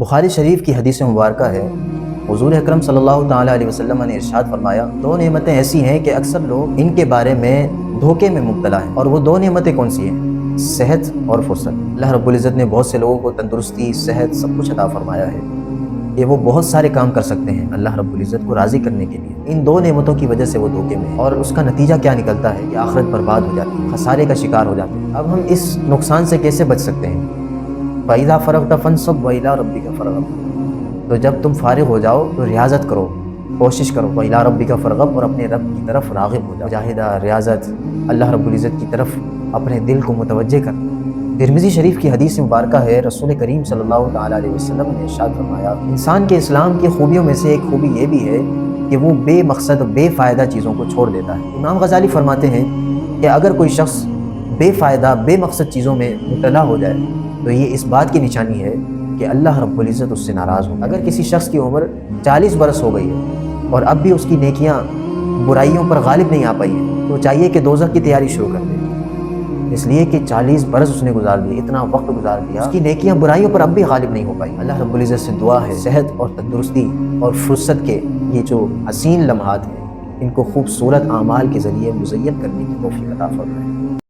بخاری شریف کی حدیث مبارکہ ہے، حضور اکرم صلی اللہ تعالیٰ علیہ وسلم نے ارشاد فرمایا، دو نعمتیں ایسی ہیں کہ اکثر لوگ ان کے بارے میں دھوکے میں مبتلا ہیں، اور وہ دو نعمتیں کون سی ہیں؟ صحت اور فرصت۔ اللہ رب العزت نے بہت سے لوگوں کو تندرستی، صحت، سب کچھ عطا فرمایا ہے کہ وہ بہت سارے کام کر سکتے ہیں اللہ رب العزت کو راضی کرنے کے لیے۔ ان دو نعمتوں کی وجہ سے وہ دھوکے میں ہیں، اور اس کا نتیجہ کیا نکلتا ہے کہ آخرت برباد ہو جاتی ہے، خسارے کا شکار ہو جاتے ہیں۔ اب ہم اس نقصان سے کیسے بچ سکتے ہیں؟ فَإِذَا فَرَغْتَ فَانْصَبْ وَإِلَىٰ رَبِّكَ فَارْغَب۔ تو جب تم فارغ ہو جاؤ تو ریاضت کرو، کوشش کرو، وَإِلَىٰ رَبِّكَ فَارْغَب، اور اپنے رب کی طرف راغب ہو جاؤ، مجاہدہ، ریاضت، اللہ رب العزت کی طرف اپنے دل کو متوجہ کر۔ ترمذی شریف کی حدیث مبارکہ ہے، رسول کریم صلی اللہ تعالیٰ علیہ وسلم نے ارشاد فرمایا، انسان کے اسلام کی خوبیوں میں سے ایک خوبی یہ بھی ہے کہ وہ بے مقصد بے فائدہ چیزوں کو چھوڑ دیتا ہے۔ امام غزالی فرماتے ہیں کہ اگر کوئی شخص بے فائدہ بے مقصد چیزوں میں مبتلا ہو جائے تو یہ اس بات کی نشانی ہے کہ اللہ رب العزت اس سے ناراض ہو۔ اگر کسی شخص کی عمر 40 برس ہو گئی ہے اور اب بھی اس کی نیکیاں برائیوں پر غالب نہیں آ پائی ہیں تو چاہیے کہ دوزخ کی تیاری شروع کر دے، اس لیے کہ 40 برس اس نے گزار دیے، اتنا وقت گزار دیا، اس کی نیکیاں برائیوں پر اب بھی غالب نہیں ہو پائی۔ اللہ رب العزت سے دعا ہے صحت اور تندرستی اور فرصت کے یہ جو حسین لمحات ہیں ان کو خوبصورت اعمال کے ذریعے مزین کرنے کی توفیق عطا فرمائے۔